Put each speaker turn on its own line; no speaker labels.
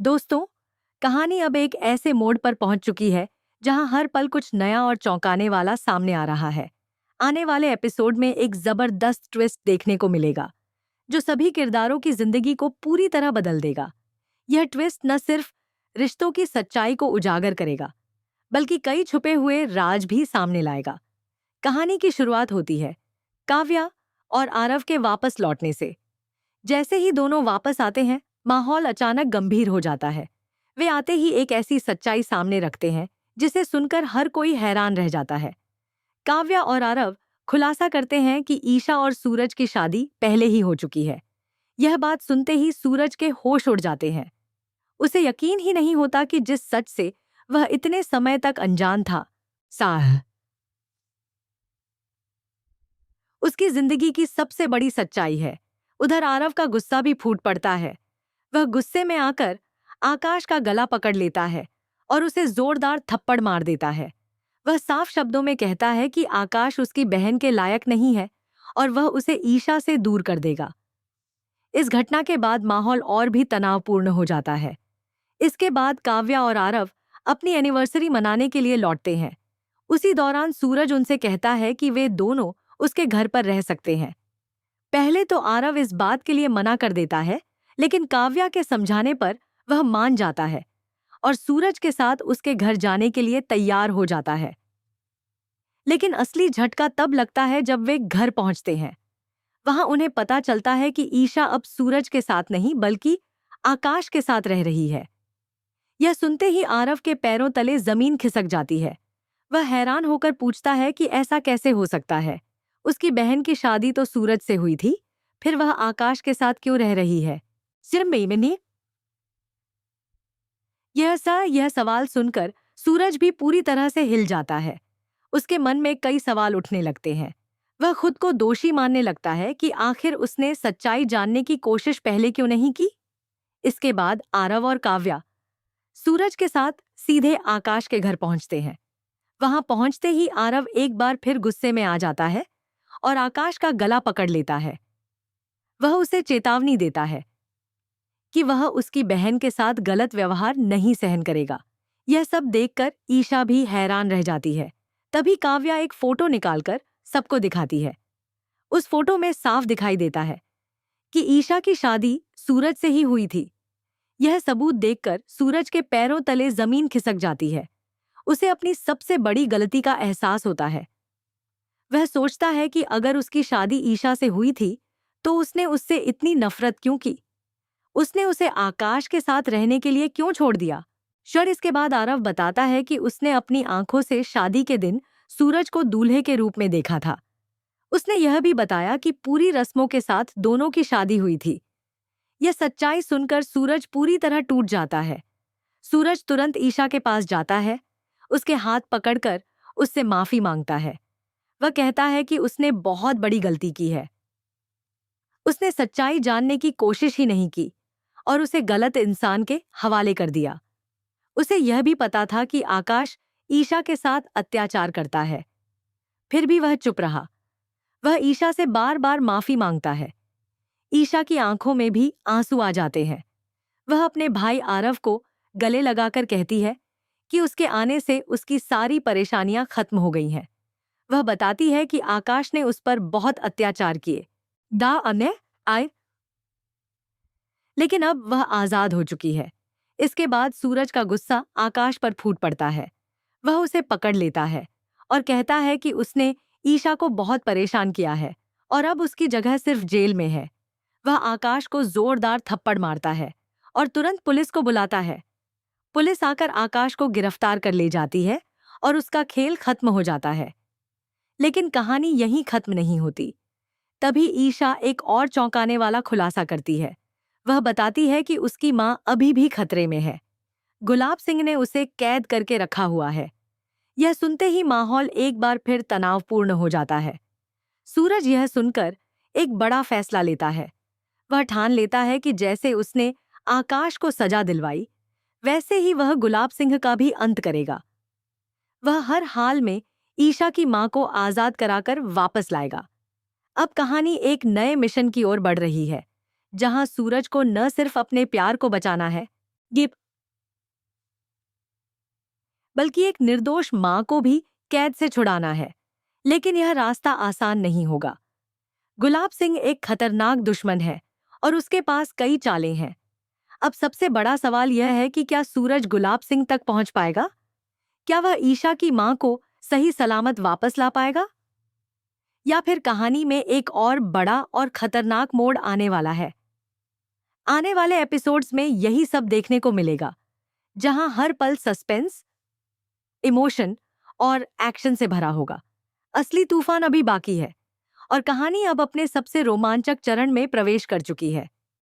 दोस्तों, कहानी अब एक ऐसे मोड़ पर पहुंच चुकी है जहां हर पल कुछ नया और चौंकाने वाला सामने आ रहा है। आने वाले एपिसोड में एक जबरदस्त ट्विस्ट देखने को मिलेगा जो सभी किरदारों की जिंदगी को पूरी तरह बदल देगा। यह ट्विस्ट न सिर्फ रिश्तों की सच्चाई को उजागर करेगा बल्कि कई छुपे हुए राज भी सामने लाएगा। कहानी की शुरुआत होती है काव्या और आरव के वापस लौटने से। जैसे ही दोनों वापस आते हैं, माहौल अचानक गंभीर हो जाता है। वे आते ही एक ऐसी सच्चाई सामने रखते हैं जिसे सुनकर हर कोई हैरान रह जाता है। काव्या और आरव खुलासा करते हैं कि ईशा और सूरज की शादी पहले ही हो चुकी है। यह बात सुनते ही सूरज के होश उड़ जाते हैं। उसे यकीन ही नहीं होता कि जिस सच से वह इतने समय तक अनजान था, साह उसकी जिंदगी की सबसे बड़ी सच्चाई है। उधर आरव का गुस्सा भी फूट पड़ता है। वह गुस्से में आकर आकाश का गला पकड़ लेता है और उसे जोरदार थप्पड़ मार देता है। वह साफ शब्दों में कहता है कि आकाश उसकी बहन के लायक नहीं है और वह उसे ईशा से दूर कर देगा। इस घटना के बाद माहौल और भी तनावपूर्ण हो जाता है। इसके बाद काव्या और आरव अपनी एनिवर्सरी मनाने के लिए लौटते हैं। उसी दौरान सूरज उनसे कहता है कि वे दोनों उसके घर पर रह सकते हैं। पहले तो आरव इस बात के लिए मना कर देता है, लेकिन काव्या के समझाने पर वह मान जाता है और सूरज के साथ उसके घर जाने के लिए तैयार हो जाता है। लेकिन असली झटका तब लगता है जब वे घर पहुंचते हैं। वहां उन्हें पता चलता है कि ईशा अब सूरज के साथ नहीं बल्कि आकाश के साथ रह रही है। यह सुनते ही आरव के पैरों तले जमीन खिसक जाती है। वह हैरान होकर पूछता है कि ऐसा कैसे हो सकता है। उसकी बहन की शादी तो सूरज से हुई थी, फिर वह आकाश के साथ क्यों रह रही है? सिर्फ बेईमानी? यह सवाल सुनकर सूरज भी पूरी तरह से हिल जाता है। उसके मन में कई सवाल उठने लगते हैं। वह खुद को दोषी मानने लगता है कि आखिर उसने सच्चाई जानने की कोशिश पहले क्यों नहीं की। इसके बाद आरव और काव्या सूरज के साथ सीधे आकाश के घर पहुंचते हैं। वहां पहुंचते ही आरव एक बार फिर गुस्से में आ जाता है और आकाश का गला पकड़ लेता है। वह उसे चेतावनी देता है कि वह उसकी बहन के साथ गलत व्यवहार नहीं सहन करेगा। यह सब देखकर ईशा भी हैरान रह जाती है। तभी काव्या एक फोटो निकालकर सबको दिखाती है। उस फोटो में साफ दिखाई देता है कि ईशा की शादी सूरज से ही हुई थी। यह सबूत देखकर सूरज के पैरों तले जमीन खिसक जाती है। उसे अपनी सबसे बड़ी गलती का एहसास होता है। वह सोचता है कि अगर उसकी शादी ईशा से हुई थी तो उसने उससे इतनी नफरत क्यों की। उसने उसे आकाश के साथ रहने के लिए क्यों छोड़ दिया। इसके बाद आरव बताता है कि उसने अपनी आंखों से शादी के दिन सूरज को दूल्हे के रूप में देखा था। उसने यह भी बताया कि पूरी रस्मों के साथ दोनों की शादी हुई थी। यह सच्चाई सुनकर सूरज पूरी तरह टूट जाता है। सूरज तुरंत ईशा के पास जाता है, उसके हाथ पकड़कर उससे माफी मांगता है। वह कहता है कि उसने बहुत बड़ी गलती की है। उसने सच्चाई जानने की कोशिश ही नहीं की और उसे गलत इंसान के हवाले कर दिया। उसे यह भी पता था कि आकाश ईशा के साथ अत्याचार करता है, फिर भी वह चुप रहा। वह ईशा से बार बार माफी मांगता है। ईशा की आंखों में भी आंसू आ जाते हैं। वह अपने भाई आरव को गले लगाकर कहती है कि उसके आने से उसकी सारी परेशानियां खत्म हो गई हैं। वह बताती है कि आकाश ने उस पर बहुत अत्याचार किए, दा अन्य आए, लेकिन अब वह आजाद हो चुकी है। इसके बाद सूरज का गुस्सा आकाश पर फूट पड़ता है। वह उसे पकड़ लेता है और कहता है कि उसने ईशा को बहुत परेशान किया है और अब उसकी जगह सिर्फ जेल में है। वह आकाश को जोरदार थप्पड़ मारता है और तुरंत पुलिस को बुलाता है। पुलिस आकर आकाश को गिरफ्तार कर ले जाती है और उसका खेल खत्म हो जाता है। लेकिन कहानी यहीं खत्म नहीं होती। तभी ईशा एक और चौंकाने वाला खुलासा करती है। वह बताती है कि उसकी मां अभी भी खतरे में है। गुलाब सिंह ने उसे कैद करके रखा हुआ है। यह सुनते ही माहौल एक बार फिर तनावपूर्ण हो जाता है। सूरज यह सुनकर एक बड़ा फैसला लेता है। वह ठान लेता है कि जैसे उसने आकाश को सजा दिलवाई, वैसे ही वह गुलाब सिंह का भी अंत करेगा। वह हर हाल में ईशा की मां को आजाद कराकर वापस लाएगा। अब कहानी एक नए मिशन की ओर बढ़ रही है, जहां सूरज को न सिर्फ अपने प्यार को बचाना है, ये बल्कि एक निर्दोष मां को भी कैद से छुड़ाना है। लेकिन यह रास्ता आसान नहीं होगा। गुलाब सिंह एक खतरनाक दुश्मन है और उसके पास कई चालें हैं। अब सबसे बड़ा सवाल यह है कि क्या सूरज गुलाब सिंह तक पहुंच पाएगा? क्या वह ईशा की मां को सही सलामत वापस ला पाएगा? या फिर कहानी में एक और बड़ा और खतरनाक मोड़ आने वाला है? आने वाले एपिसोड्स में यही सब देखने को मिलेगा, जहां हर पल सस्पेंस, इमोशन और एक्शन से भरा होगा। असली तूफान अभी बाकी है और कहानी अब अपने सबसे रोमांचक चरण में प्रवेश कर चुकी है।